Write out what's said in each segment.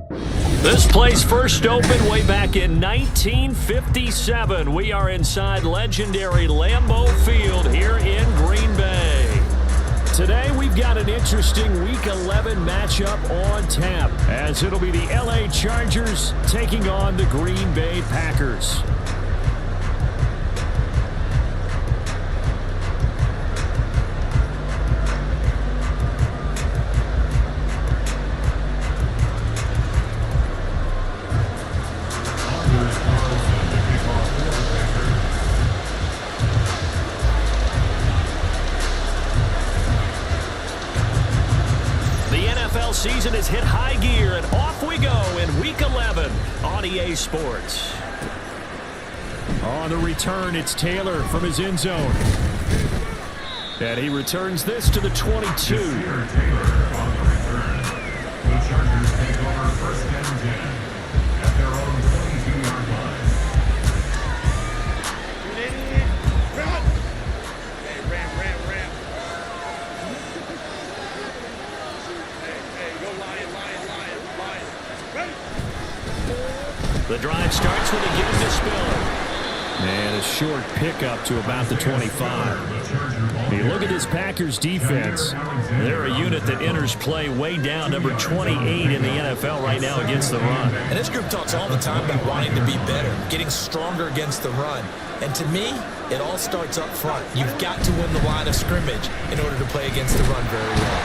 This place first opened way back in 1957. We are inside legendary Lambeau Field here in Green Bay. Today we've got an interesting Week 11 matchup on tap, as it'll be the LA Chargers taking on the Green Bay Packers. Season has hit high gear, and off we go in Week 11 on EA Sports. On the return, it's Taylor from his end zone. And he returns this to the 22. Taylor on the return. The Chargers take over first and 10 at their own 22-yard line. Ram. The drive starts with a give to Spiller. And a short pickup to about the 25. You look at this Packers defense. They're a unit that enters play way down, number 28 in the NFL right now against the run. And this group talks all the time about wanting to be better, getting stronger against the run. And to me, it all starts up front. You've got to win the line of scrimmage in order to play against the run very well.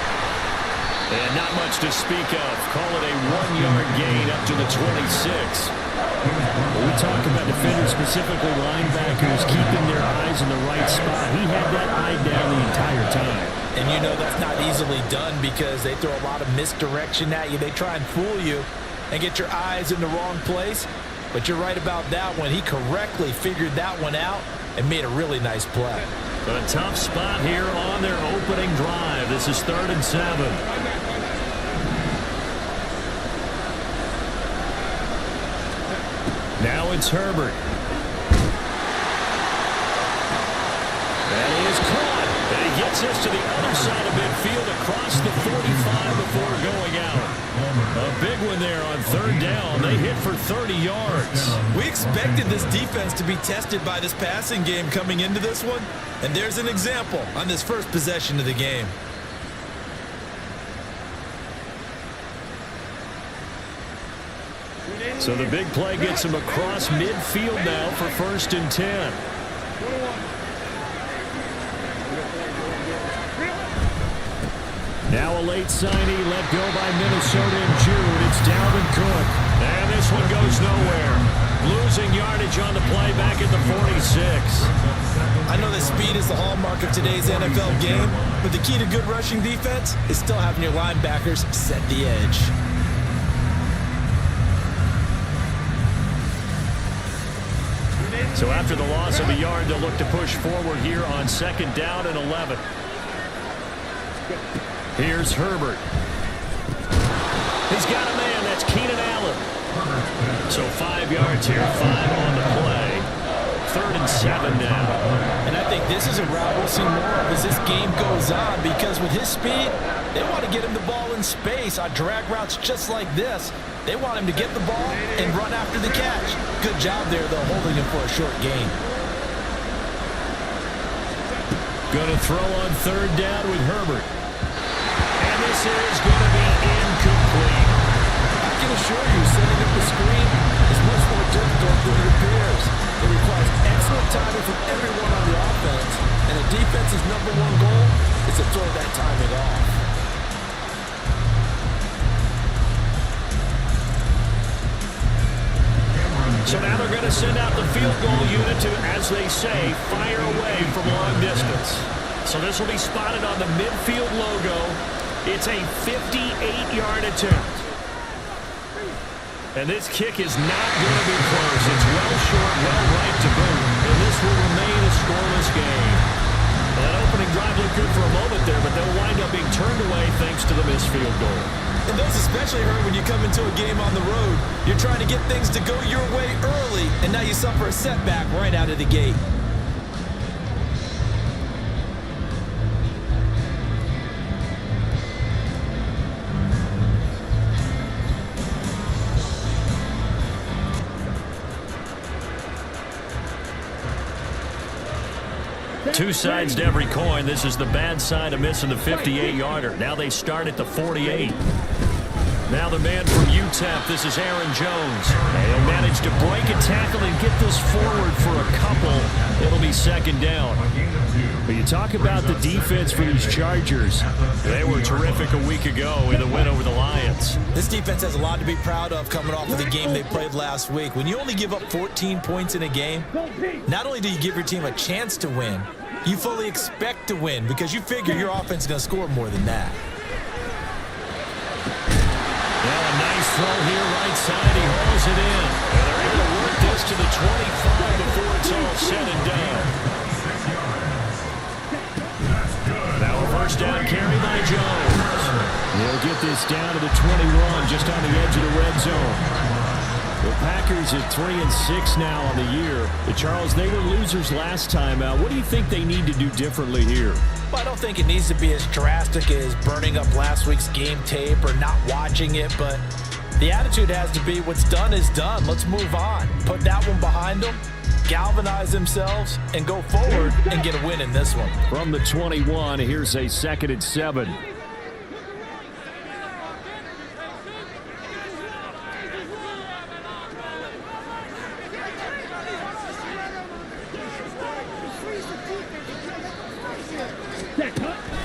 And not much to speak of. Call it a 1-yard gain up to the 26. We talk about defenders, specifically linebackers, keeping their eyes in the right spot. He had that eye down the entire time. And you know that's not easily done because they throw a lot of misdirection at you. They try and fool you and get your eyes in the wrong place. But you're right about that one. He correctly figured that one out and made a really nice play. A tough spot here on their opening drive. This is 3rd and 7. Now it's Herbert. That is caught. And he gets us to the other side of midfield across the 45 before going out. A big one there on 3rd down. They hit for 30 yards. We expected this defense to be tested by this passing game coming into this one. And there's an example on this first possession of the game. So the big play gets him across midfield now for 1st and 10. Now a late signee let go by Minnesota in June. It's Dalvin Cook. And this one goes nowhere. Losing yardage on the play back at the 46. I know that speed is the hallmark of today's NFL game, but the key to good rushing defense is still having your linebackers set the edge. So after the loss of a yard, they'll look to push forward here on 2nd down and 11. Here's Herbert. He's got a man. That's Keenan Allen. So 5 yards here, 5 on the play. 3rd and 7 now. And I think this is a route we'll see more of as this game goes on, because with his speed, they want to get him the ball in space on drag routes just like this. They want him to get the ball and run after the catch. Good job there, though, holding him for a short gain. Going to throw on 3rd down with Herbert. And this is going to be incomplete. I can assure you, setting up the screen is much more difficult than it appears. It requires excellent timing from everyone on the offense, and the defense's #1 goal is to throw that timing off. So now they're going to send out the field goal unit to, as they say, fire away from long distance. So this will be spotted on the midfield logo. It's a 58-yard attempt. And this kick is not going to be close. It's well short, well right to boot. And this will remain a scoreless game. Well, that opening drive looked good for a moment there, but they'll wind up being turned away thanks to the missed field goal. And those especially hurt when you come into a game on the road. You're trying to get things to go your way early, and now you suffer a setback right out of the gate. Two sides to every coin. This is the bad side of missing the 58-yarder. Now they start at the 48. Now the man from UTEP, this is Aaron Jones. He'll manage to break a tackle and get this forward for a couple. It'll be second down. But you talk about the defense for these Chargers. They were terrific a week ago in the win over the Lions. This defense has a lot to be proud of coming off of the game they played last week. When you only give up 14 points in a game, not only do you give your team a chance to win, you fully expect to win because you figure your offense is going to score more than that. Well, a nice throw here right side. He hauls it in. And they're able to work this to the 25 before it's all said and done. Now a first down carry by Jones. They'll get this down to the 21, just on the edge of the red zone. The Packers at 3-6 now on the year. Charles, they were losers last time out. What do you think they need to do differently here? Well, I don't think it needs to be as drastic as burning up last week's game tape or not watching it, but the attitude has to be what's done is done. Let's move on. Put that one behind them, galvanize themselves, and go forward and get a win in this one. From the 21, here's a 2nd and 7.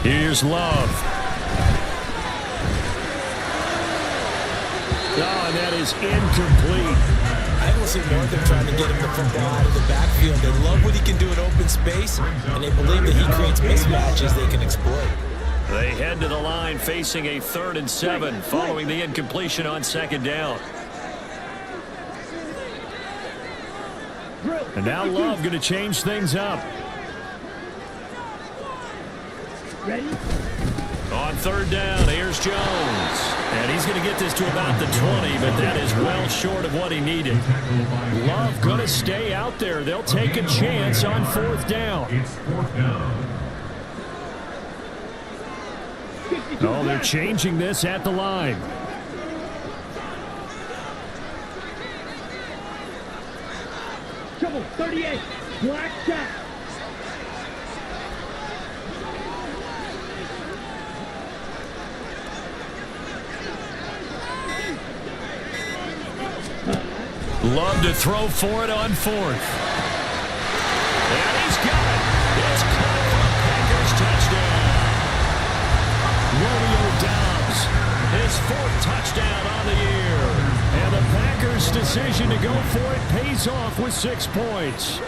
Here's Love. Oh, and that is incomplete. I will see more of them trying to get him the football out of the backfield. They love what he can do in open space, and they believe that he creates mismatches they can exploit. They head to the line facing a 3rd and 7 following the incompletion on 2nd down. And now Love going to change things up. Ready? On 3rd down, here's Jones. And he's going to get this to about the 20, but that is well short of what he needed. Love going to stay out there. They'll take a chance on 4th down. It's 4th down. Oh, they're changing this at the line. Trouble, 38. Black shot. Love to throw for it on 4th. And he's got it. It's caught for a Packers touchdown. Romeo Doubs, his 4th touchdown on the year. And the Packers' decision to go for it pays off with 6 points.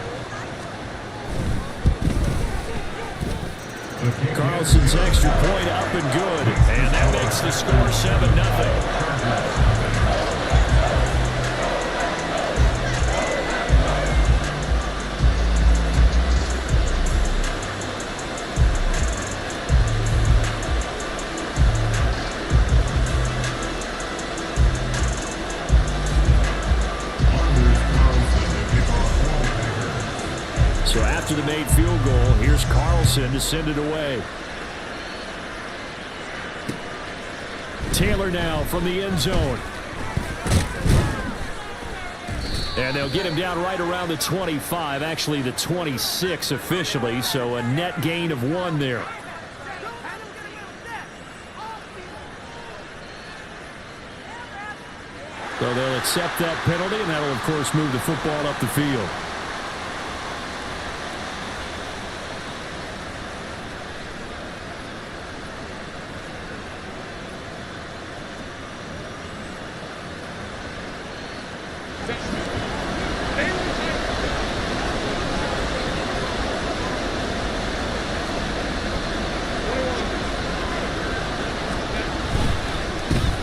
Carlson's extra point up and good. And that makes the score 7-0. So after the made field goal, here's Carlson to send it away. Taylor now from the end zone. And they'll get him down right around the 25, actually the 26 officially, so a net gain of 1 there. So they'll accept that penalty, and that will, of course, move the football up the field.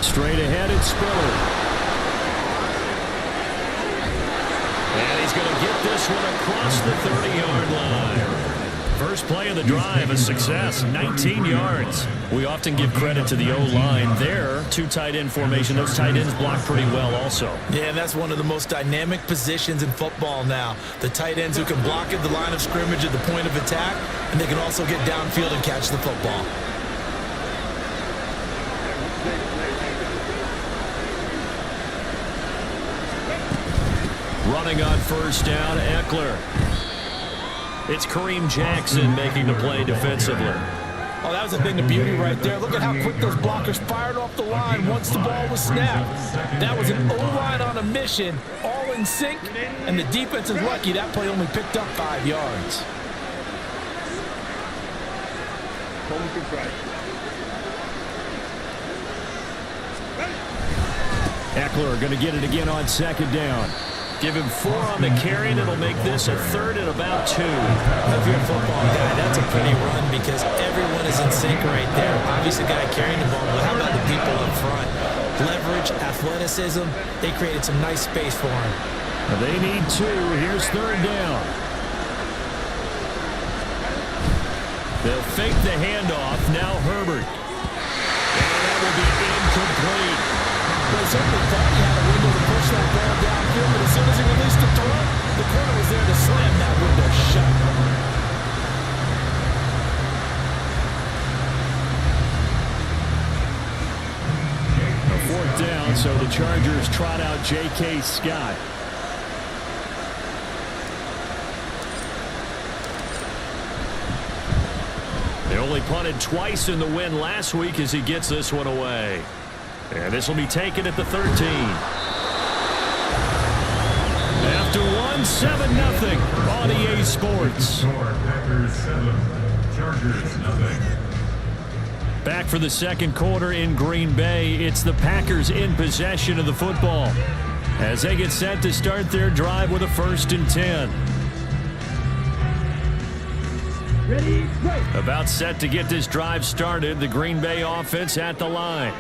Straight ahead, it's Spiller. And he's going to get this one across the 30-yard line. First play of the drive, a success, 19 yards. We often give credit to the O-line there. 2 tight end formation. Those tight ends block pretty well also. Yeah, and that's one of the most dynamic positions in football now. The tight ends who can block at the line of scrimmage at the point of attack, and they can also get downfield and catch the football. Running on first down, Eckler. It's Kareem Jackson making the play defensively. Oh, that was a thing of beauty right there. Look at how quick those blockers fired off the line once the ball was snapped. That was an O-line on a mission, all in sync, and the defense is lucky that play only picked up 5 yards. Eckler going to get it again on second down. Give him 4 on the carry, and it'll make this a 3rd and about 2. If you're a football guy, that's a pretty run because everyone is in sync right there. Obviously, the guy carrying the ball, but how about the people up front? Leverage, athleticism, they created some nice space for him. They need 2. Here's 3rd down. They'll fake the handoff. Now Herbert. And that will be incomplete. They certainly thought he had a window to push that ball downfield, but as soon as he released the throw, the corner was there to slam that window shut. A 4th down, so the Chargers trot out J.K. Scott. They only punted twice in the win last week as he gets this one away. And this will be taken at the 13. After 1, 7-0 on EA Sports. Packers 7, Chargers nothing. Back for the second quarter in Green Bay. It's the Packers in possession of the football as they get set to start their drive with a 1st and 10. Ready, go. About set to get this drive started. The Green Bay offense at the line.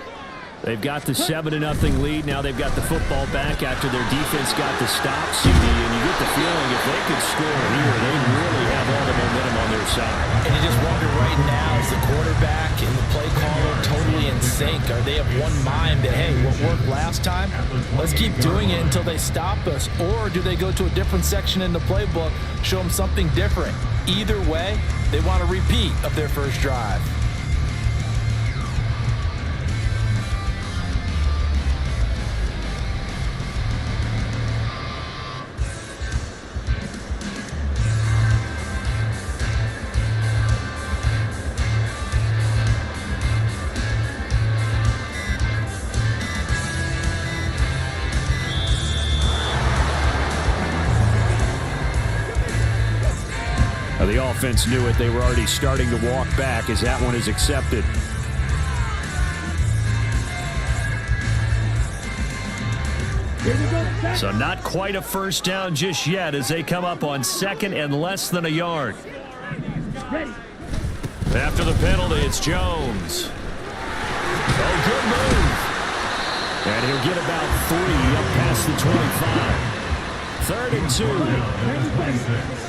They've got the 7-0 lead. Now they've got the football back after their defense got the stop, CD, and you get the feeling if they could score here, they really have all the momentum on their side. And you just wonder right now, is the quarterback and the play caller totally in sync? Are they of one mind that, hey, what worked last time, let's keep doing it until they stop us? Or do they go to a different section in the playbook, show them something different? Either way, they want a repeat of their first drive. The offense knew it. They were already starting to walk back as that one is accepted. So not quite a first down just yet as they come up on 2nd and less than a yard. Ready. After the penalty, it's Jones. Oh, good move. And he'll get about 3 up past the 25. 3rd and 2.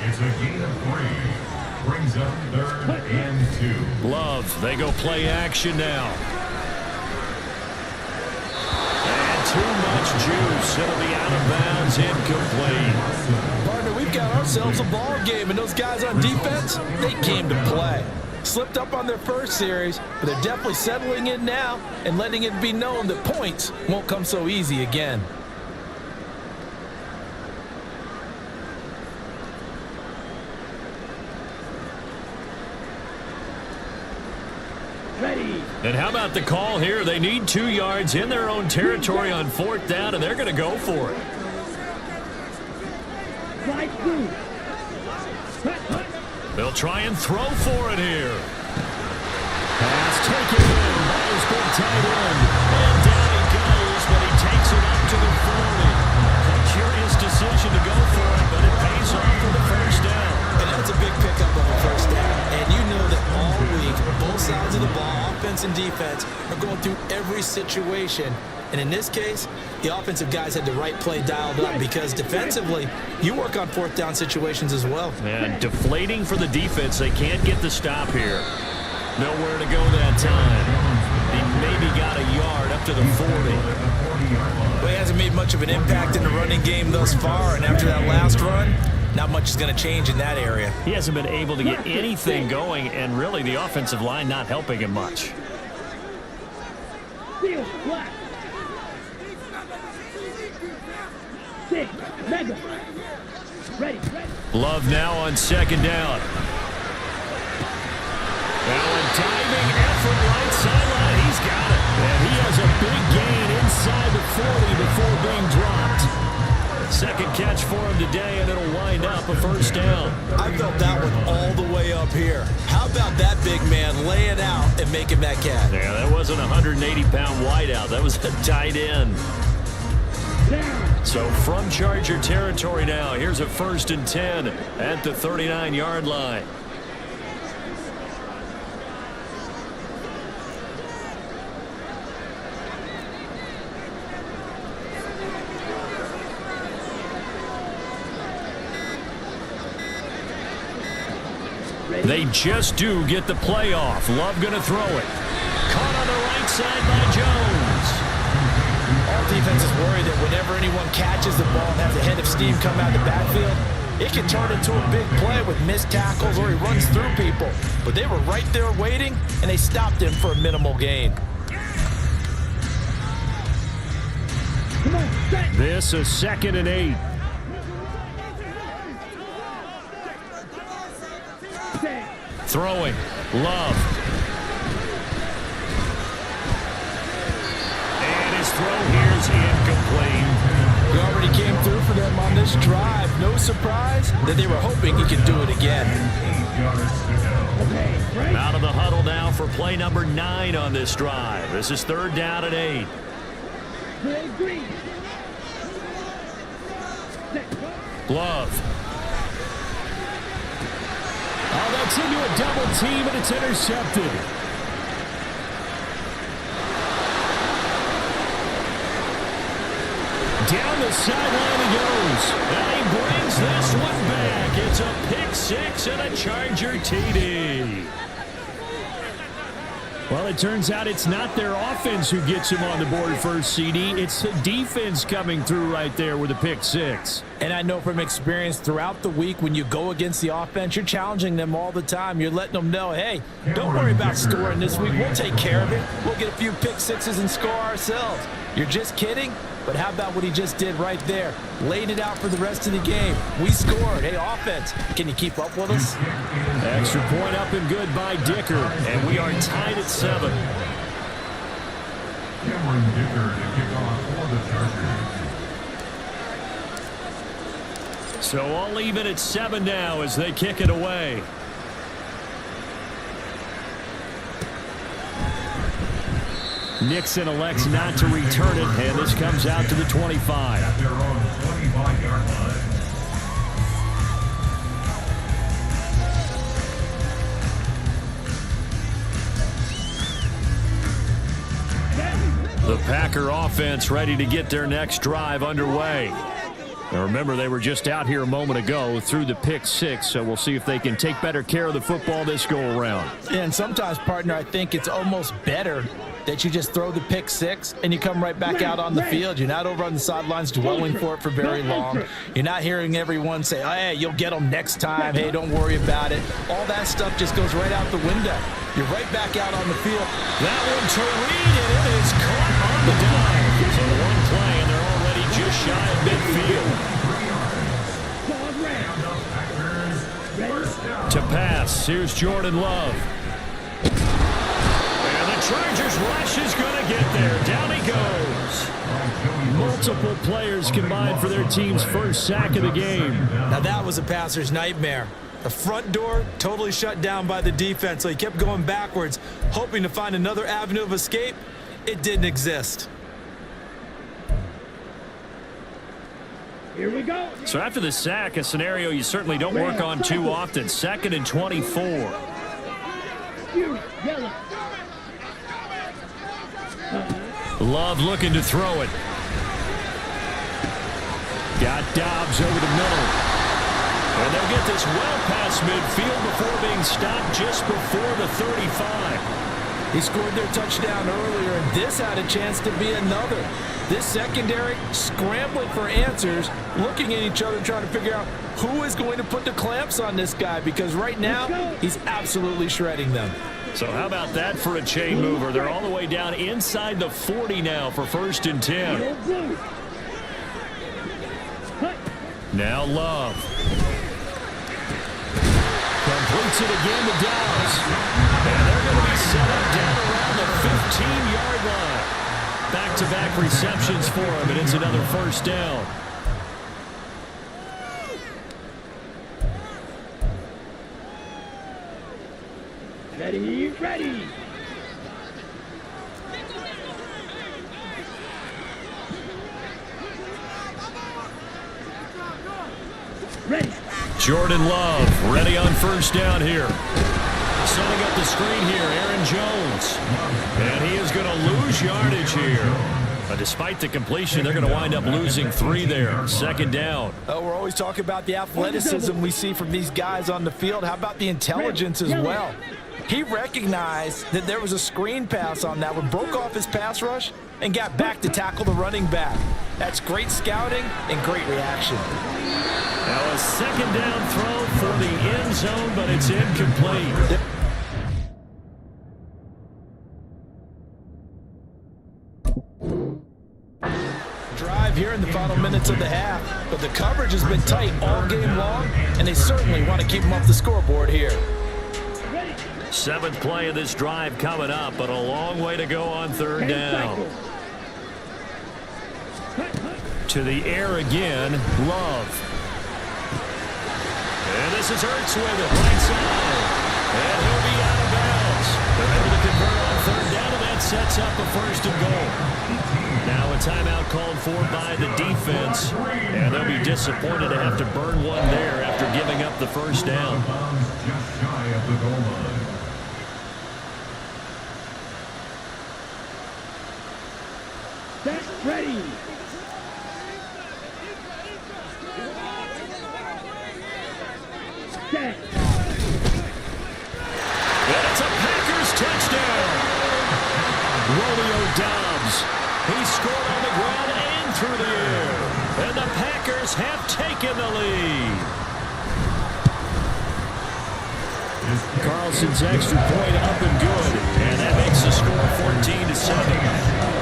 It's a gain of 3. Brings up 3rd and 2. Love, they go play action now. And too much juice. It'll be out of bounds, incomplete. Partner, we've got ourselves a ball game, and those guys on defense, they came to play. Slipped up on their first series, but they're definitely settling in now and letting it be known that points won't come so easy again. Ready. And how about the call here? They need 2 yards in their own territory on 4th down, and they're going to go for it. Slide through. They'll try and throw for it here. Pass taken in by his big tight end. And down he goes, but he takes it up to the 40. A curious decision to go for it, but it pays off for the first down. And that's a big pickup of a first down. And you know that all week, both sides of the ball, offense and defense, are going through every situation. And in this case, the offensive guys had the right play dialed up because defensively, you work on 4th down situations as well. And deflating for the defense. They can't get the stop here. Nowhere to go that time. He maybe got a yard up to the 40. Well, he hasn't made much of an impact in the running game thus far, and after that last run, not much is going to change in that area. He hasn't been able to get anything going, and really the offensive line not helping him much. Seal, black. 6, mega. Ready. Love now on second down. Now a diving effort right sideline. He's got it. And he has a big gain inside the 40 before being dropped. Second catch for him today, and it'll wind up a first down. I felt that one all the way up here. How about that big man laying out and making that catch? Yeah, that wasn't a 180-pound wideout. That was a tight end. So from Charger territory now, here's a 1st and 10 at the 39-yard line. They just do get the playoff. Love going to throw it. Caught on the right side by Jones. All defenses worry that whenever anyone catches the ball and has a head of steam come out of the backfield, it can turn into a big play with missed tackles or he runs through people. But they were right there waiting, and they stopped him for a minimal gain. This is 2nd and 8. Throwing. Love. And his throw here's incomplete. He already came through for them on this drive. No surprise that they were hoping he could do it again. Out of the huddle now for play number 9 on this drive. This is 3rd down and 8. Love. Oh, that's into a double team, and it's intercepted. Down the sideline he goes. And he brings this one back. It's a pick 6 and a Charger TD. Well, it turns out it's not their offense who gets him on the board first, CD. It's the defense coming through right there with a pick 6. And I know from experience throughout the week when you go against the offense, you're challenging them all the time. You're letting them know, hey, don't worry about scoring this week. We'll take care of it. We'll get a few pick 6s and score ourselves. You're just kidding? But how about what he just did right there? Laid it out for the rest of the game. We scored. Hey, offense, can you keep up with us? Extra point up and good by Dicker. And we are tied at 7. Cameron Dicker to kick off for the Chargers. So all even at 7 now as they kick it away. Nixon elects not to return it, and this comes out to the 25. At their own 25-yard line. The Packer offense ready to get their next drive underway. Now remember, they were just out here a moment ago through the pick 6, so we'll see if they can take better care of the football this go around. And sometimes, partner, I think it's almost better that you just throw the pick 6 and you come right back out on the field. You're not over on the sidelines dwelling for it for very long. You're not hearing everyone say, oh, hey, you'll get them next time. Hey, don't worry about it. All that stuff just goes right out the window. You're right back out on the field. That one to Reed, and it is caught on the dive. So the one play, and they're already just shy of midfield. To pass, here's Jordan Love. And the Chargers rush is going to get there. Down he goes. Multiple players combined for their team's first sack of the game. Now that was a passer's nightmare. The front door totally shut down by the defense, so he kept going backwards, hoping to find another avenue of escape. It didn't exist. Here we go. So after the sack, a scenario you certainly don't work on too often. 2nd and 24. Yellow. Love looking to throw it. Got Dobbs over the middle. And they'll get this well past midfield before being stopped just before the 35. He scored their touchdown earlier, and this had a chance to be another. This secondary scrambling for answers, looking at each other, trying to figure out who is going to put the clamps on this guy, because right now he's absolutely shredding them. So how about that for a chain mover? They're all the way down inside the 40 now for 1st and 10. Now Love. gets it again to Dallas. And they're going to be set up down around the 15-yard line. Back-to-back receptions for him, and it's another first down. Ready, ready. Ready. Jordan Love ready on first down here. Setting up the screen here, Aaron Jones. And he is going to lose yardage here. But despite the completion, they're going to wind up losing 3 there. Second down. Oh, we're always talking about the athleticism we see from these guys on the field. How about the intelligence as well? He recognized that there was a screen pass on that one, broke off his pass rush, and got back to tackle the running back. That's great scouting and great reaction. Now a second down throw for the end zone, but it's incomplete. Drive here in the final minutes of the half, but the coverage has been tight all game long, and they certainly want to keep them off the scoreboard here. 7th play of this drive coming up, but a long way to go on third down. To the air again, Love. And this is Hurts with it, right side. And he'll be out of bounds. They're able to convert on third down, and that sets up a first and goal. Now a timeout called for by the defense, and they'll be disappointed to have to burn one there after giving up the first down. Just shy of the goal line. Set, ready. Set. And it's a Packers touchdown. Romeo Doubs. He scored on the ground and through the air. And the Packers have taken the lead. Carlson's extra point up and good. And that makes the score 14-7.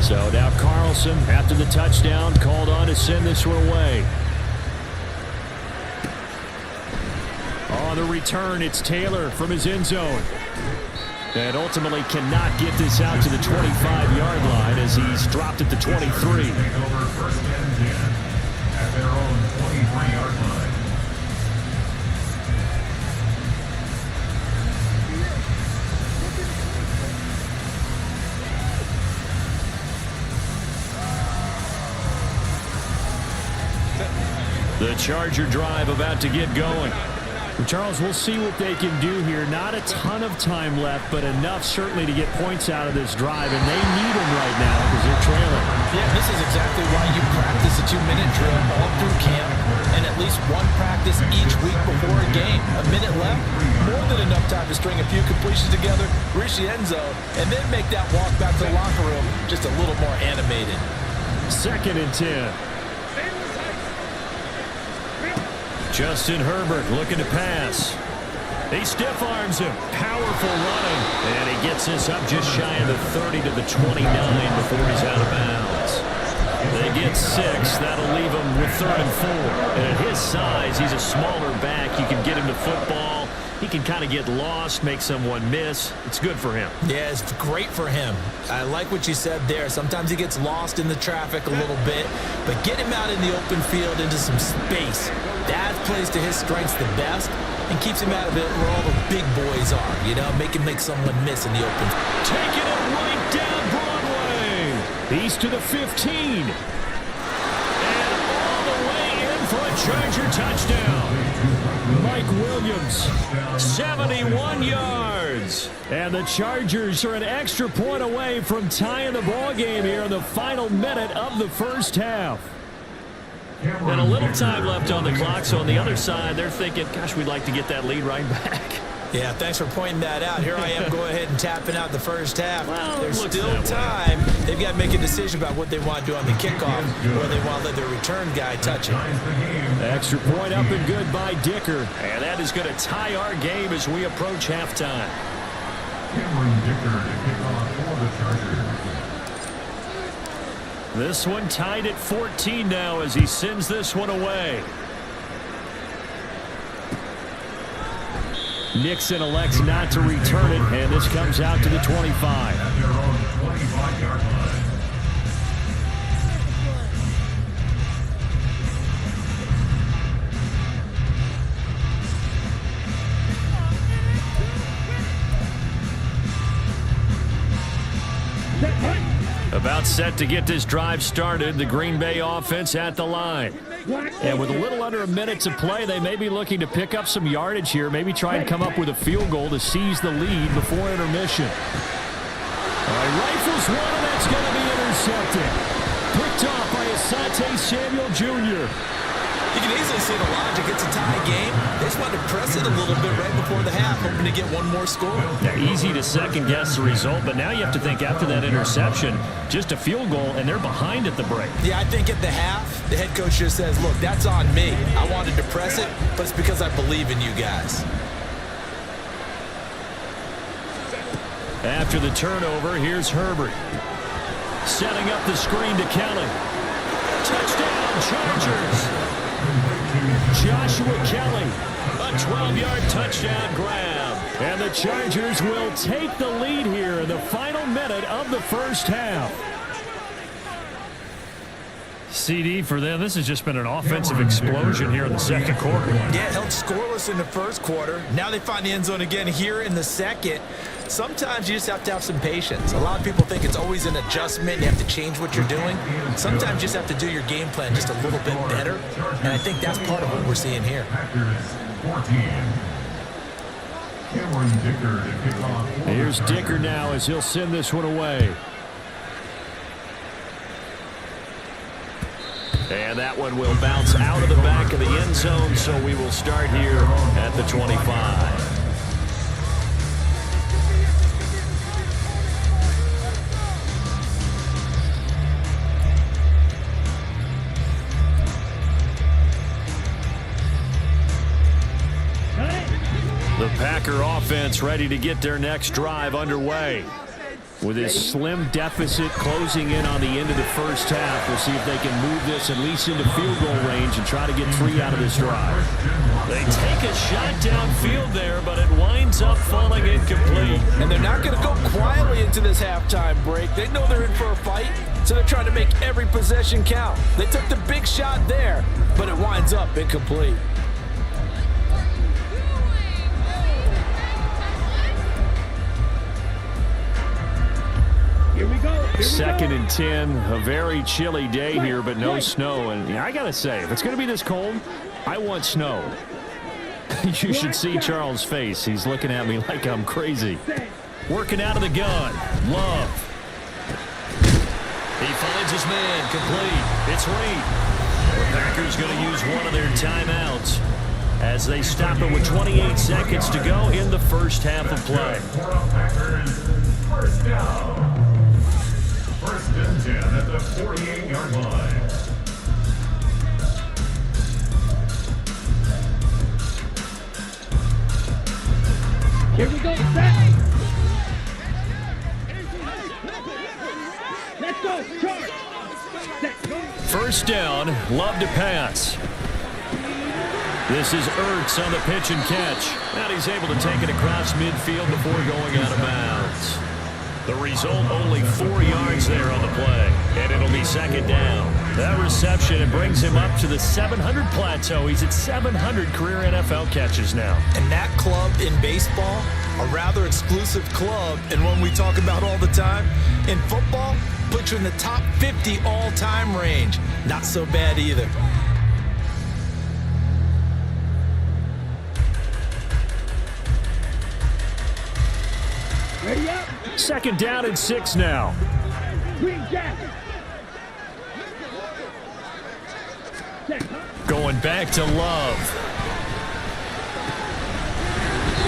So now Carlson, after the touchdown, called on to send this one away. On the return, it's Taylor from his end zone. And ultimately cannot get this out to the 25-yard line as he's dropped at the 23. Take over first and 10 at their own 23-yard line. The Charger drive about to get going. And Charles, we'll see what they can do here. Not a ton of time left, but enough certainly to get points out of this drive, and they need them right now because they're trailing. Yeah, this is exactly why you practice a 2-minute drill all through camp and at least one practice each week before a game. A minute left, more than enough time to string a few completions together, reach the end zone, and then make that walk back to the locker room just a little more animated. 2nd and 10. Justin Herbert looking to pass. He stiff arms him. Powerful running. And he gets this up just shy of the 30 to the 29 before he's out of bounds. They get 6. That'll leave him with 3rd and 4. And at his size, he's a smaller back. You can get him to football. He can kind of get lost, make someone miss. It's good for him. Yeah, it's great for him. I like what you said there. Sometimes he gets lost in the traffic a little bit, but get him out in the open field into some space. That plays to his strengths the best and keeps him out of it where all the big boys are, you know, make someone miss in the open. Taking it right down Broadway. He's to the 15. And all the way in for a Charger touchdown. Mike Williams, 71 yards. And the Chargers are an extra point away from tying the ball game here in the final minute of the first half. And a little time left on the clock, so on the other side, they're thinking, gosh, we'd like to get that lead right back. Yeah, thanks for pointing that out. Here I am going ahead and tapping out the first half. Well, There's looks still that way. time. They've got to make a decision about what they want to do on the kickoff, or they want to let their return guy touch it. Extra point up and good by Dicker. And that is going to tie our game as we approach halftime. Cameron Dicker to kick off for the Chargers. This one tied at 14 now as he sends this one away. Nixon elects not to return it, and this comes out to the 25. At their own 25-yard line. About set to get this drive started, the Green Bay offense at the line. And with a little under a minute to play, they may be looking to pick up some yardage here, maybe try and come up with a field goal to seize the lead before intermission. All right, rifles one, and that's going to be intercepted. Picked off by Asante Samuel Jr. You can easily see the logic. It's a tie game. They just want to press it a little bit right before the half, hoping to get one more score. Now, easy to second-guess the result, but now you have to think after that interception, just a field goal, and they're behind at the break. Yeah, I think at the half, the head coach just says, look, that's on me. I wanted to press it, but it's because I believe in you guys. After the turnover, here's Herbert. Setting up the screen to Kelly. Touchdown, Chargers. Joshua Kelly, a 12-yard touchdown grab. And the Chargers will take the lead here in the final minute of the first half. CD for them, this has just been an offensive explosion here in the second quarter. Yeah, held scoreless in the first quarter. Now they find the end zone again here in the second. Sometimes you just have to have some patience. A lot of people think it's always an adjustment. You have to change what you're doing. Sometimes you just have to do your game plan just a little bit better. And I think that's part of what we're seeing here. Packers 14. Cameron Dicker to kick off. Here's Dicker now as he'll send this one away. And that one will bounce out of the back of the end zone, so we will start here at the 25. The Packer offense ready to get their next drive underway. With his slim deficit closing in on the end of the first half, we'll see if they can move this at least into field goal range and try to get 3 out of this drive. They take a shot downfield there, but it winds up falling incomplete. And they're not going to go quietly into this halftime break. They know they're in for a fight, so they're trying to make every possession count. They took the big shot there, but it winds up incomplete. Here we go. Second and 10, a very chilly day here, but no snow. And I got to say, if it's going to be this cold, I want snow. You should see Charles' face. He's looking at me like I'm crazy. Working out of the gun. Love. He finds his man. Complete. It's Reed. The Packers going to use one of their timeouts as they stop it with 28 seconds to go in the first half of play. Packers, first down. First and 10 at the 48-yard line. Here we go. Set. Let's go. Charge. Set. First down, Love to pass. This is Ertz on the pitch and catch. And he's able to take it across midfield before going out of bounds. The result, only 4 yards there on the play. And it'll be second down. That reception, it brings him up to the 700 plateau. He's at 700 career NFL catches now. And that club in baseball, a rather exclusive club, and one we talk about all the time. In football, puts you in the top 50 all-time range. Not so bad either. Ready up. Second down and 6 now. Green Jack. Set. Going back to Love.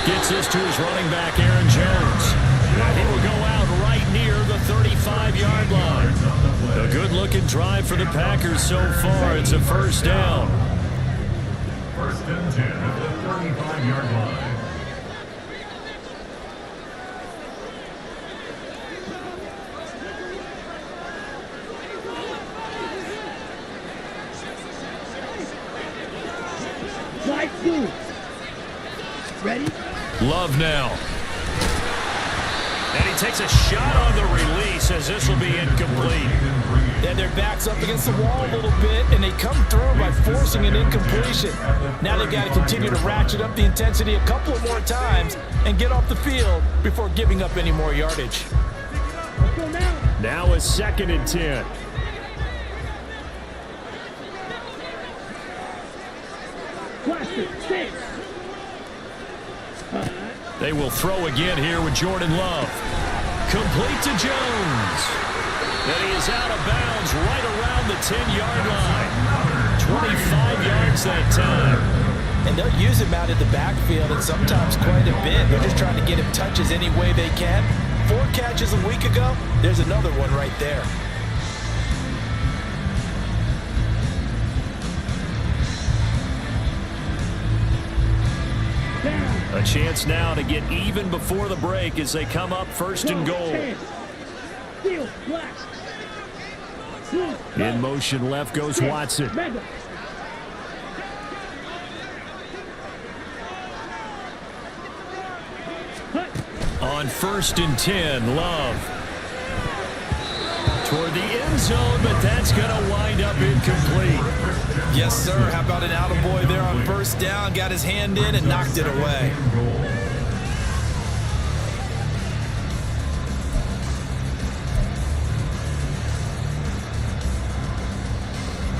Gets this to his running back, Aaron Jones. He will go out right near the 35-yard line. A good-looking drive for the Packers so far. It's a first down. First and 10 at the 35-yard line. Right through. Ready? Love now. And he takes a shot on the release as this will be incomplete. And their back's up against the wall a little bit, and they come through by forcing an incompletion. Now they've got to continue to ratchet up the intensity a couple of more times and get off the field before giving up any more yardage. Let's go now. Now a 2nd and 10. Cluster, 6. They will throw again here with Jordan Love. Complete to Jones. And he is out of bounds right around the 10-yard line. 25 yards that time. And they'll use him out in the backfield, and sometimes quite a bit. They're just trying to get him touches any way they can. 4 catches a week ago. There's another one right there. A chance now to get even before the break as they come up 1st and goal. Field flash. In motion left goes Watson. On 1st and 10, Love. Toward the end zone, but that's going to wind up incomplete. Yes, sir. How about an attaboy there on 1st down? Got his hand in and knocked it away.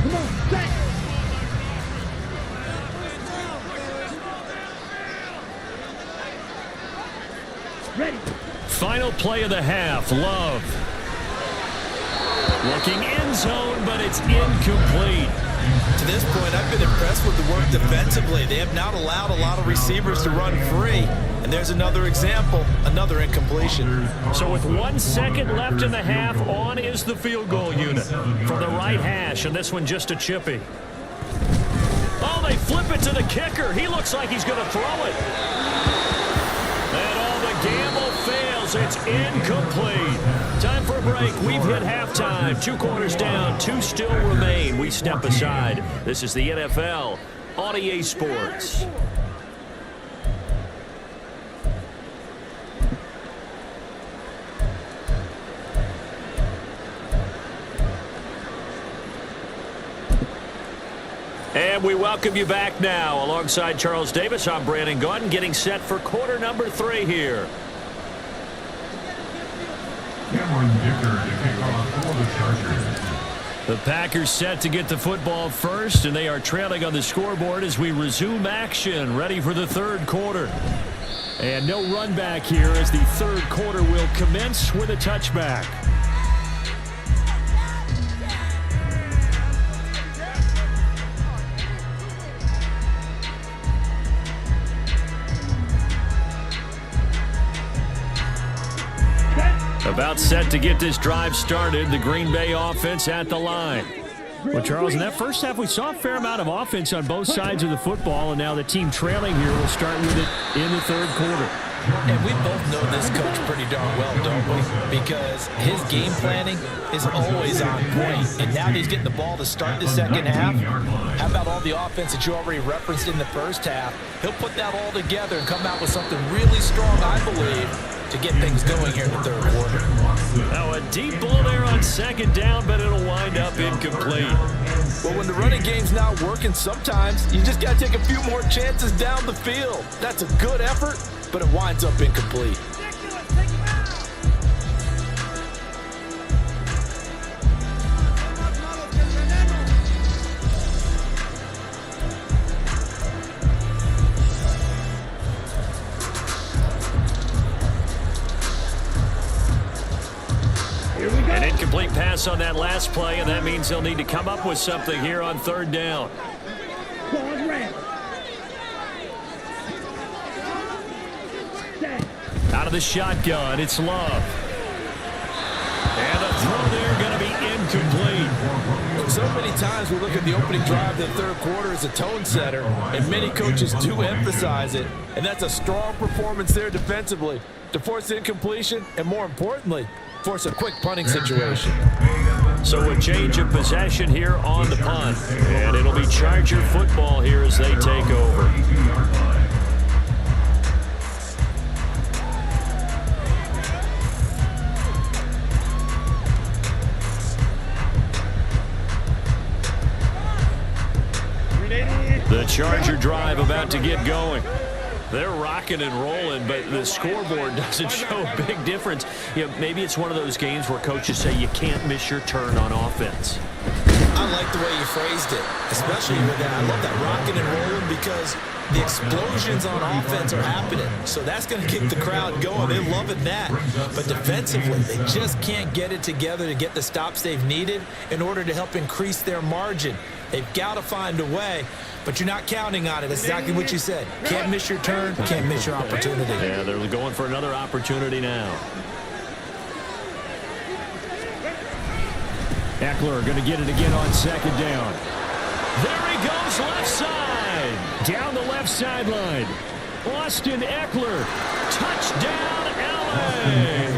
Come on, set. Ready. Final play of the half, Love. Looking end zone, but it's incomplete. To this point, I've been impressed with the work defensively. They have not allowed a lot of receivers to run free. And there's another example, another incompletion. So with 1 second left in the half, on is the field goal unit from the right hash, and this one just a chippy. Oh, they flip it to the kicker. He looks like he's going to throw it. And all the gamble fails. It's incomplete. Time for a break. We've hit halftime. 2 quarters down. 2 still remain. We step aside. This is the NFL on EA Sports. And we welcome you back now. Alongside Charles Davis, I'm Brandon Gaudin, getting set for quarter number 3 here. Cameron Dicker to kick off for the Chargers. The Packers set to get the football first, and they are trailing on the scoreboard as we resume action, ready for the 3rd quarter. And no run back here as the 3rd quarter will commence with a touchback. About set to get this drive started. The Green Bay offense at the line. Well, Charles, in that first half, we saw a fair amount of offense on both sides of the football, and now the team trailing here will start with it in the 3rd quarter. And we both know this coach pretty darn well, don't we? Because his game planning is always on point. And now that he's getting the ball to start the 2nd half, how about all the offense that you already referenced in the 1st half? He'll put that all together and come out with something really strong, I believe, to get things going here in the 3rd quarter. Now a deep ball there on 2nd down, but it'll wind up incomplete. Well, when the running game's not working, sometimes you just got to take a few more chances down the field. That's a good effort, but it winds up incomplete. An incomplete pass on that last play, and that means they'll need to come up with something here on 3rd down. Pause red. the shotgun. It's Love. And the throw there going to be incomplete. So many times we look at the opening drive of the third quarter as a tone setter, and many coaches do emphasize it. And that's a strong performance there defensively to force incompletion and, more importantly, force a quick punting situation. So a change of possession here on the punt. And it'll be Charger football here as they take over. The Charger drive about to get going. They're rocking and rolling, but the scoreboard doesn't show a big difference. You know, maybe it's one of those games where coaches say you can't miss your turn on offense. I like the way you phrased it, especially with that. I love that rocking and rolling because the explosions on offense are happening. So that's going to keep the crowd going. They're loving that. But defensively, they just can't get it together to get the stops they've needed in order to help increase their margin. They've got to find a way, but you're not counting on it. That's exactly what you said. Can't miss your turn, can't miss your opportunity. Yeah, they're going for another opportunity now. Eckler going to get it again on second down. There he goes, left side. Down the left sideline. Austin Eckler. Touchdown, LA.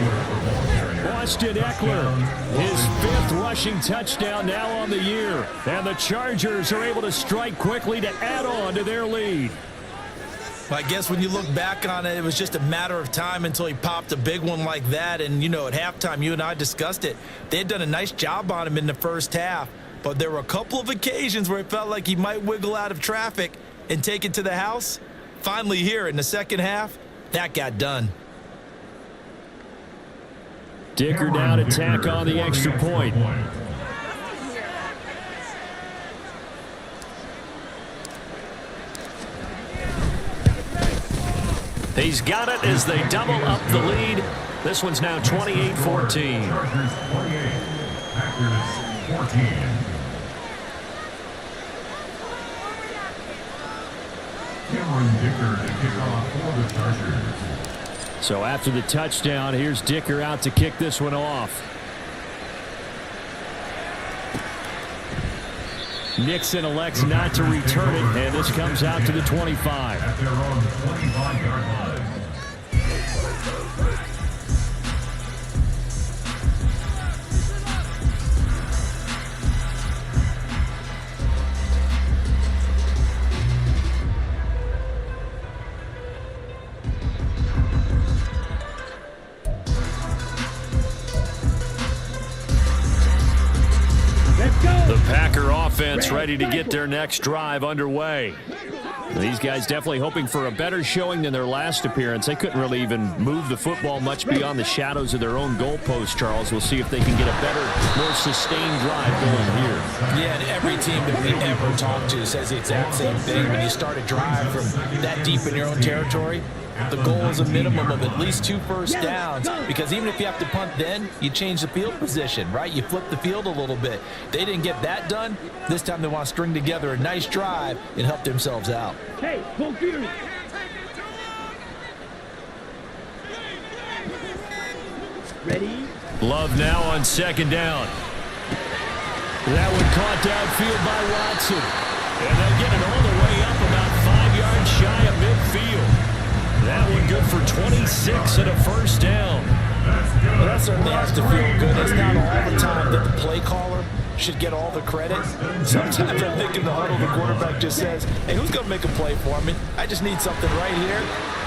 Austin Eckler, his 5th rushing touchdown now on the year. And the Chargers are able to strike quickly to add on to their lead. I guess when you look back on it, it was just a matter of time until he popped a big one like that. And, you know, at halftime, you and I discussed it. They had done a nice job on him in the first half. But there were a couple of occasions where it felt like he might wiggle out of traffic and take it to the house. Finally here in the second half, that got done. Dicker down to tack on the extra point. He's got it as they double up the lead. This one's now 28-14. Chargers 28, Packers 14. Cameron Dicker to kick off for the Chargers. So after the touchdown, here's Dicker out to kick this one off. Nixon elects not to return it, and this comes out to the 25. At their own 25-yard line. The Packer offense ready to get their next drive underway. These guys definitely hoping for a better showing than their last appearance. They couldn't really even move the football much beyond the shadows of their own goalpost, Charles. We'll see if they can get a better, more sustained drive going here. Yeah, and every team that we ever talk to says the exact same thing. When you start a drive from that deep in your own territory, the goal is a minimum of at least 2 first downs, because even if you have to punt then, you change the field position, right? You flip the field a little bit. They didn't get that done. This time they want to string together a nice drive and help themselves out. Hey, go get it. Ready? Love now on second down. That one caught downfield by Watson. And they'll get it all the way up about 5 yards shy of midfield. That one good for 26 and a first down. Well, that certainly has to feel good. It's not all the time that the play caller should get all the credit. Sometimes I think in the huddle, the quarterback just says, hey, who's going to make a play for me? I just need something right here.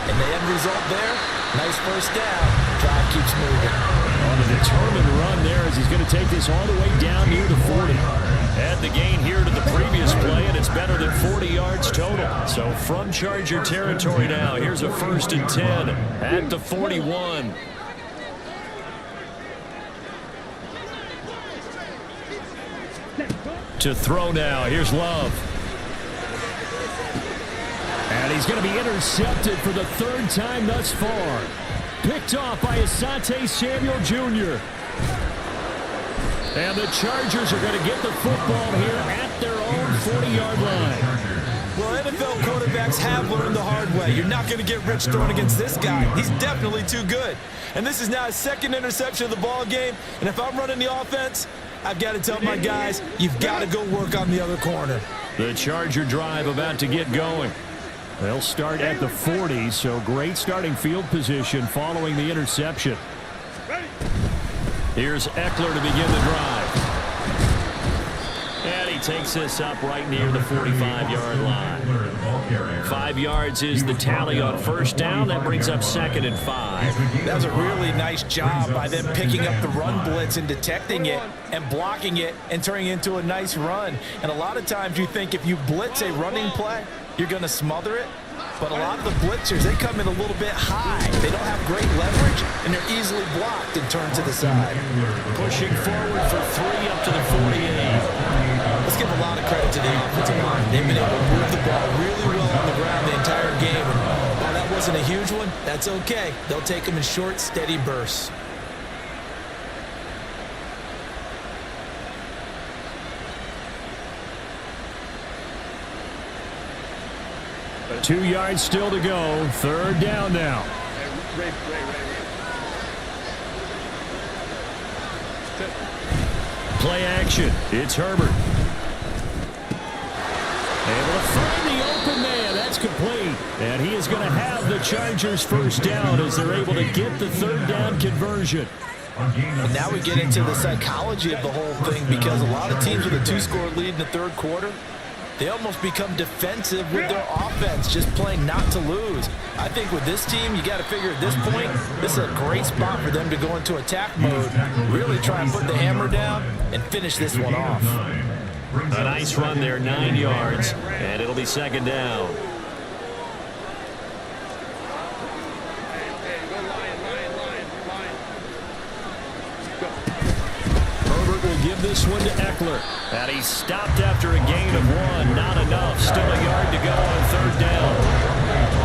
And the end result there, nice first down. Drive keeps moving. On a determined run there as he's going to take this all the way down near the 40. Add the gain here to the previous play, and it's better than 40 yards total. So from Charger territory now, here's a 1st and 10 at the 41. To throw now, here's Love. And he's going to be intercepted for the 3rd time thus far. Picked off by Asante Samuel Jr. And the Chargers are going to get the football here at their own 40-yard line. Well, NFL quarterbacks quarterbacks have learned the hard way. You're not going to get rich throwing against this guy. He's definitely too good. And this is now his second interception of the ball game. And if I'm running the offense, I've got to tell my guys, you've got to go work on the other corner. The Charger drive about to get going. They'll start at the 40, so great starting field position following the interception. Here's Eckler to begin the drive. And he takes this up right near the 45-yard line. 5 yards is the tally on first down. That brings up 2nd and 5. That was a really nice job by them picking up the run blitz and detecting it and blocking it and turning it into a nice run. And a lot of times you think if you blitz a running play, you're going to smother it. But a lot of the blitzers, they come in a little bit high. They don't have great leverage, and they're easily blocked and turned to the side. Pushing forward for 3 up to the 48. Let's give a lot of credit to the offensive line. They've been able to move the ball really well on the ground the entire game. And while that wasn't a huge one, that's okay. They'll take them in short, steady bursts. 2 yards still to go. 3rd down now. Play action. It's Herbert. Able to find the open man. That's complete. And he is going to have the Chargers first down as they're able to get the 3rd down conversion. And now we get into the psychology of the whole thing, because a lot of teams with a 2-score lead in the 3rd quarter, they almost become defensive with their offense, just playing not to lose. I think with this team, you got to figure at this point, this is a great spot for them to go into attack mode, really try and put the hammer down and finish this one off. A nice run there, 9 yards, and it'll be 2nd down. Herbert will give this one to Eckler. And he stopped after a gain of 1. Not enough. Still a yard to go on 3rd down.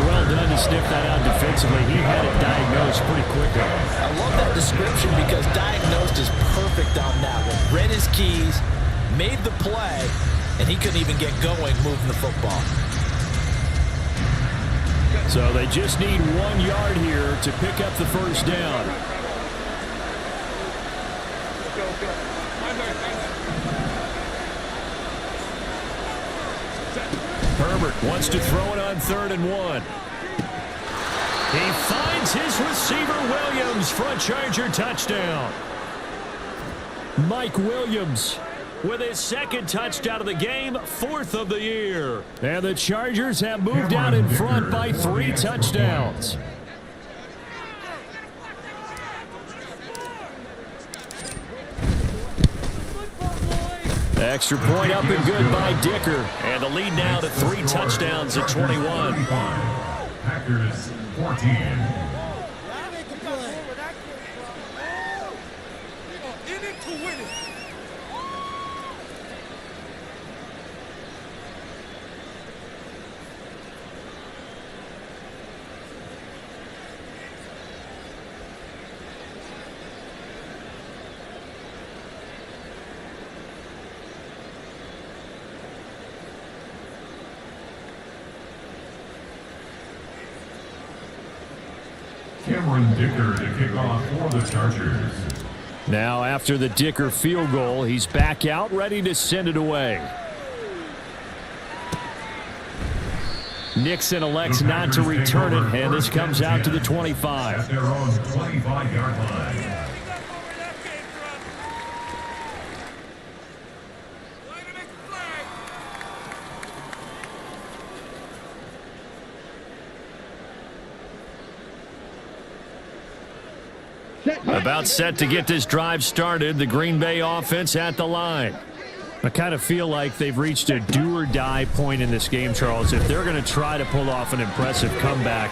Well done to sniff that out defensively. He had it diagnosed pretty quickly. I love that description because diagnosed is perfect on that one. Read his keys, made the play, and he couldn't even get going moving the football. So they just need 1 yard here to pick up the first down. Herbert wants to throw it on 3rd and 1. He finds his receiver Williams for a Charger touchdown. Mike Williams with his 2nd touchdown of the game, 4th of the year. And the Chargers have moved out in front by 3 touchdowns. Extra point up and good by Dicker. And the lead now to 3 touchdowns at 21. Packers 14. Dicker to kick off for the Chargers. Now after the Dicker field goal, he's back out ready to send it away. Nixon elects not to return it, and this comes out to the 25. At their own 25-yard line. About set to get this drive started, the Green Bay offense at the line. I kind of feel like they've reached a do-or-die point in this game, Charles. If they're going to try to pull off an impressive comeback,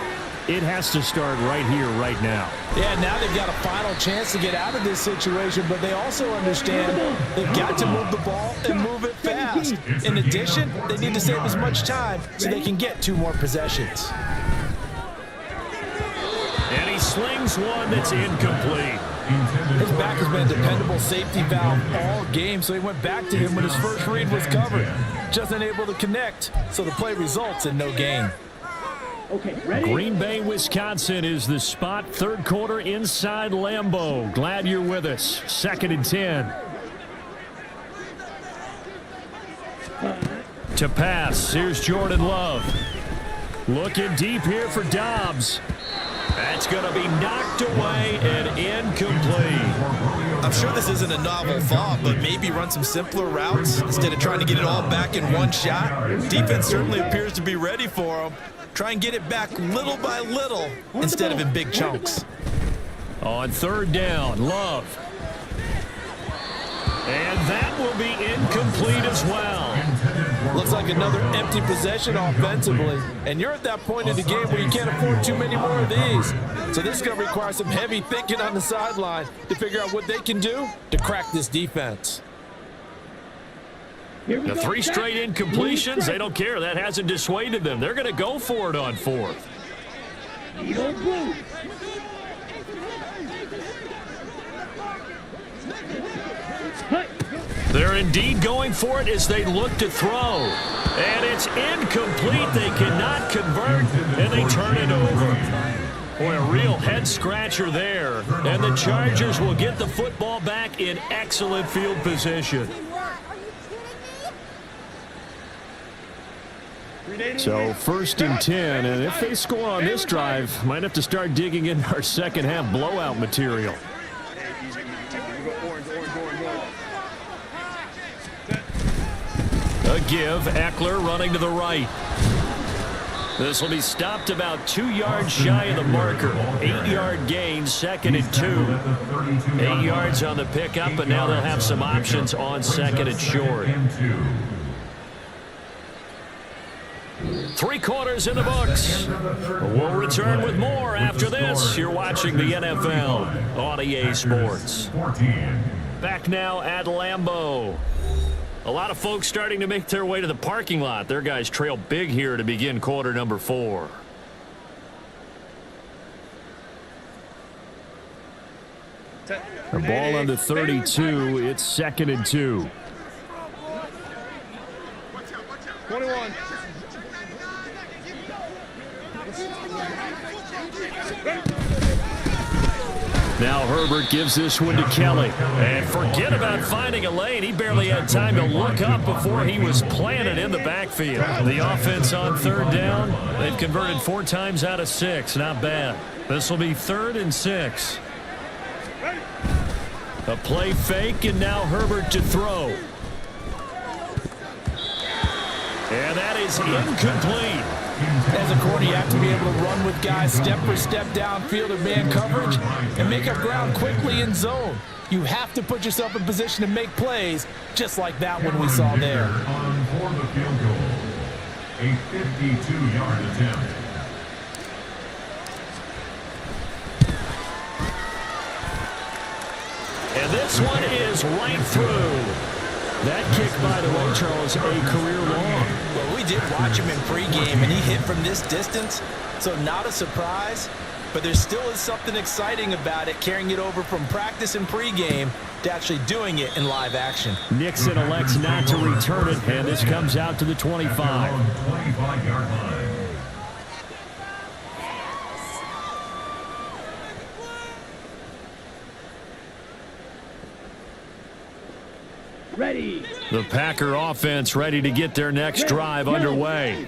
it has to start right here, right now. Yeah, now they've got a final chance to get out of this situation, but they also understand they've got to move the ball and move it fast. In addition, they need to save as much time so they can get 2 more possessions. And he slings one that's incomplete. His back has been a dependable safety valve all game, so he went back to him when his first read was covered. Just unable to connect, so the play results in no gain. Okay, ready? Green Bay, Wisconsin is the spot. Third quarter inside Lambeau. Glad you're with us. 2nd and 10. To pass, here's Jordan Love. Looking deep here for Dobbs. That's going to be knocked away and incomplete. I'm sure this isn't a novel thought, but maybe run some simpler routes instead of trying to get it all back in one shot. Defense certainly appears to be ready for him. Try and get it back little by little instead of in big chunks. On 3rd down, Love. And that will be incomplete as well. Looks like another empty possession offensively. And you're at that point in the game where you can't afford too many more of these. So this is going to require some heavy thinking on the sideline to figure out what they can do to crack this defense. The 3 straight incompletions, they don't care. That hasn't dissuaded them. They're going to go for it on 4th. They're indeed going for it as they look to throw. And it's incomplete. They cannot convert, and they turn it over. Boy, a real head-scratcher there. And the Chargers will get the football back in excellent field position. So 1st and 10, and if they score on this drive, might have to start digging in our second half blowout material. A give, Eckler running to the right. This will be stopped about 2 yards shy of the marker. 8-yard gain, 2nd and 2. 8 yards on the pickup, and now they'll have some options on 2nd and short. 3 quarters in the books. We'll return with more after this. You're watching the NFL on EA Sports. Back now at Lambeau. A lot of folks starting to make their way to the parking lot. Their guys trail big here to begin quarter number 4. The ball on the 32. It's 2nd and 2. 21. Now Herbert gives this one to Kelly. And forget about finding a lane. He barely had time to look up before he was planted in the backfield. The offense on 3rd down. They've converted 4 times out of 6. Not bad. This will be 3rd and 6. A play fake, and now Herbert to throw. And that is incomplete. As a corner, you have to be able to run with guys step for step downfield of man coverage and make up ground quickly in zone. You have to put yourself in position to make plays just like that one we saw there. For the field goal, a 52-yard attempt. And this one is right through. That kick, by the way, Charles, a career long. Well, we did watch him in pregame, and he hit from this distance, so not a surprise. But there still is something exciting about it, carrying it over from practice and pregame to actually doing it in live action. Nixon elects not to return it, and this comes out to the 25. 25-yard line. Ready. The Packer offense ready to get their next drive underway.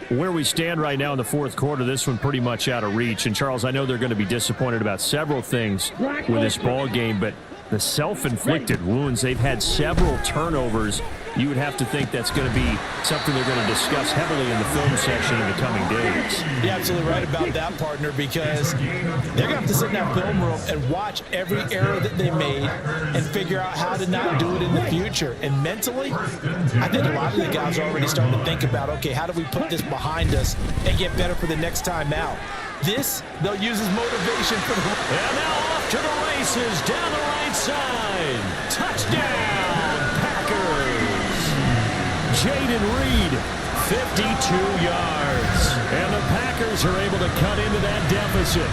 Where we stand right now in the 4th quarter, this one pretty much out of reach. And, Charles, I know they're going to be disappointed about several things with this ball game, but the self-inflicted wounds, they've had several turnovers. You would have to think that's going to be something they're going to discuss heavily in the film section in the coming days. You're absolutely right about that, partner, because they're going to have to sit in that film room and watch every error that they made and figure out how to not do it in the future. And mentally, I think a lot of the guys are already starting to think about, okay, how do we put this behind us and get better for the next time out? This, they'll use as motivation for the... And now off to the races down the right side. Touchdown, Packers. Jaden Reed, 52 yards. And the Packers are able to cut into that deficit.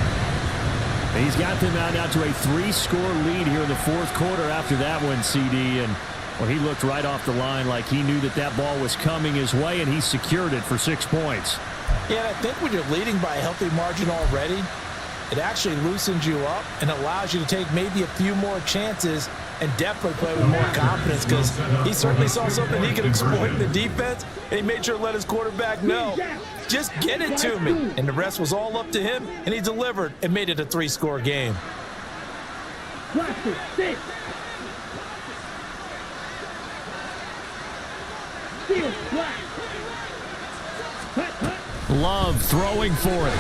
He's got them out now to a 3-score lead here in the fourth quarter after that one, CD. And well, he looked right off the line like he knew that that ball was coming his way, and he secured it for 6 points. Yeah, and I think when you're leading by a healthy margin already, it actually loosens you up and allows you to take maybe a few more chances and definitely play with more confidence, because he certainly saw something he could exploit in the defense, and he made sure to let his quarterback know, just get it to me. And the rest was all up to him, and he delivered and made it a 3-score game. Love throwing for it.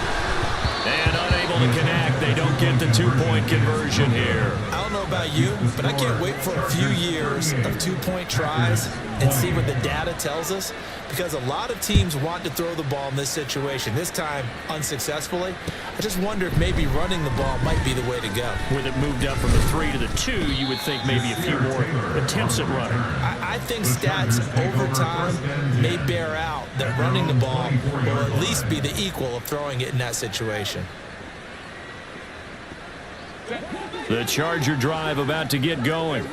And unable to connect. They don't get the 2-point conversion here. I don't know about you, but I can't wait for a few years of 2-point tries and see what the data tells us, because a lot of teams want to throw the ball in this situation, this time unsuccessfully. I just wonder if maybe running the ball might be the way to go. With it moved up from the 3 to the 2, you would think maybe a few more attempts at running. I think stats over time may bear out that running the ball will at least be the equal of throwing it in that situation. The Charger drive about to get going.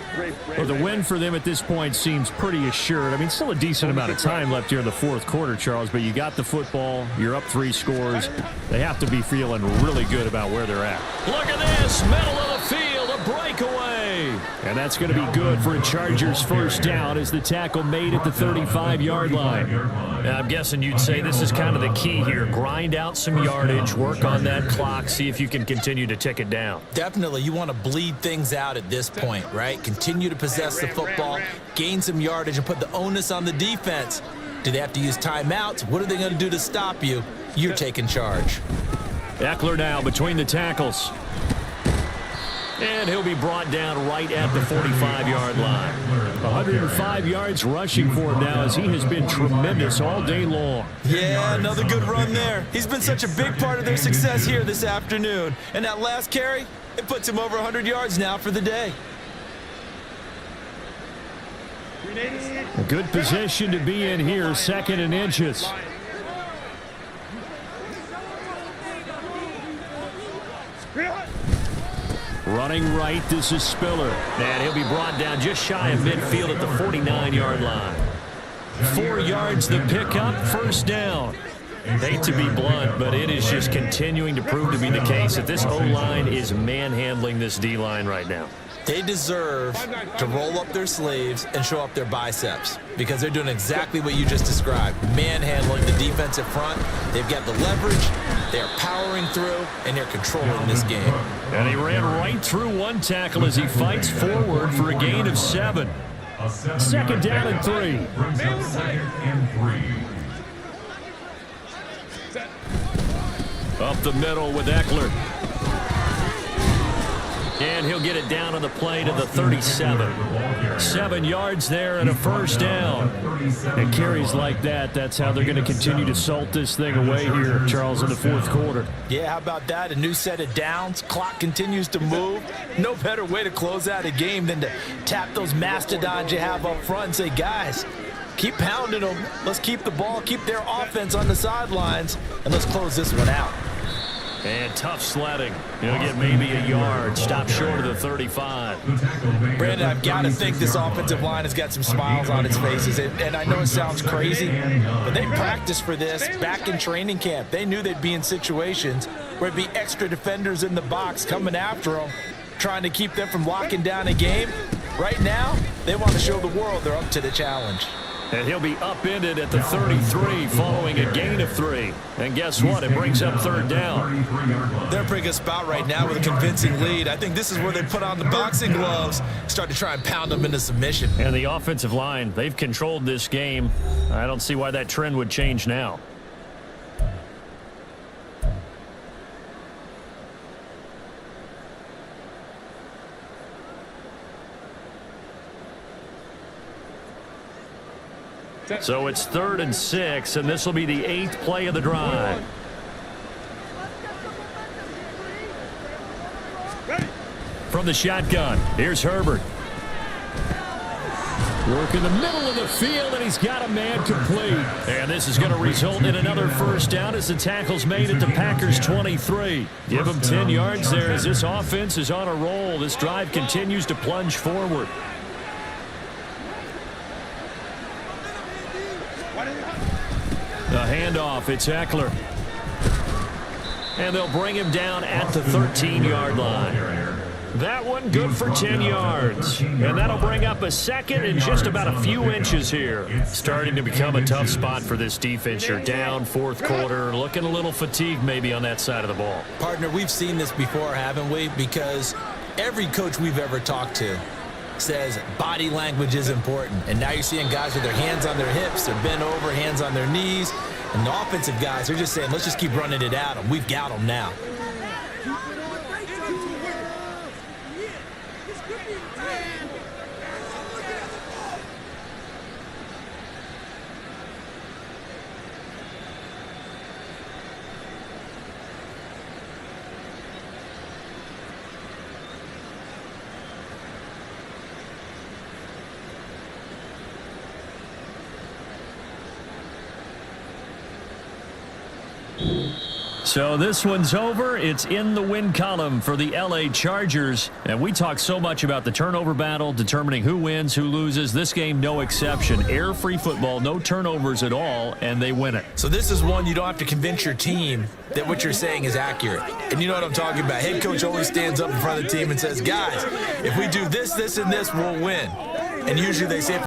Well, the win for them at this point seems pretty assured. I mean, still a decent amount of time left here in the fourth quarter, Charles, but you got the football. You're up 3 scores. They have to be feeling really good about where they're at. Look at this. Middle of the field. A breakaway. And that's going to be good for a Chargers first down as the tackle made at the 35-yard line. Now, I'm guessing you'd say this is kind of the key here. Grind out some yardage. Work on that clock. See if you can continue to tick it down. Definitely, you want to bleed things out at this point, right? Continue to possess the football, gain some yardage, and put the onus on the defense. Do they have to use timeouts? What are they going to do to stop you? You're taking charge. Eckler now between the tackles. And he'll be brought down right at the 45-yard line. 105 yards rushing for him now, as he has been tremendous all day long. Yeah, another good run there. He's been such a big part of their success here this afternoon. And that last carry, it puts him over 100 yards now for the day. A good position to be in here, 2nd and inches. Running right, this is Spiller. And he'll be brought down just shy of midfield at the 49-yard line. 4 yards the pickup, first down. Hate to be blunt, but it is just continuing to prove to be the case that this O-line is manhandling this D-line right now. They deserve to roll up their sleeves and show up their biceps, because they're doing exactly what you just described, manhandling the defensive front. They've got the leverage, they're powering through, and they're controlling this game. And he ran right through one tackle as he fights forward for a gain of 7. 2nd down and 3. Up the middle with Eckler. And he'll get it down on the play to the 37. 7 yards there and a first down. And carries like that, that's how they're going to continue to salt this thing away here, Charles, in the fourth quarter. Yeah, how about that? A new set of downs. Clock continues to move. No better way to close out a game than to tap those mastodons you have up front and say, guys, keep pounding them. Let's keep the ball, keep their offense on the sidelines, and let's close this one out. And tough sledding. He'll get maybe a yard. Stop short of the 35. Brandon, I've got to think this offensive line has got some smiles on its faces. And I know it sounds crazy, but they practiced for this back in training camp. They knew they'd be in situations where it'd be extra defenders in the box coming after them, trying to keep them from locking down a game. Right now, they want to show the world they're up to the challenge. And he'll be upended at the 33 following a gain of 3. And guess what? It brings up 3rd down. They're in a pretty good spot right now with a convincing lead. I think this is where they put on the boxing gloves, start to try and pound them into submission. And the offensive line, they've controlled this game. I don't see why that trend would change now. So it's 3rd and 6, and this will be the 8th play of the drive. From the shotgun, here's Herbert. Work in the middle of the field, and he's got a man complete. And this is going to result in another first down as the tackle's made at the Packers' 23. Give them 10 yards there as this offense is on a roll. This drive continues to plunge forward. The handoff, it's Eckler. And they'll bring him down at the 13-yard line. That one good for 10 yards. And that'll bring up a second and just about a few inches here. Starting to become a tough spot for this defense. You're down fourth quarter, looking a little fatigued maybe on that side of the ball. Partner, we've seen this before, haven't we? Because every coach we've ever talked to says body language is important. And now you're seeing guys with their hands on their hips, they're bent over, hands on their knees. And the offensive guys are just saying, let's just keep running it at them. We've got them now. So this one's over. It's in the win column for the L.A. Chargers. And we talk so much about the turnover battle, determining who wins, who loses. This game, no exception. Air-free football, no turnovers at all, and they win it. So this is one you don't have to convince your team that what you're saying is accurate. And you know what I'm talking about. Head coach always stands up in front of the team and says, guys, if we do this, this, and this, we'll win. And usually they say,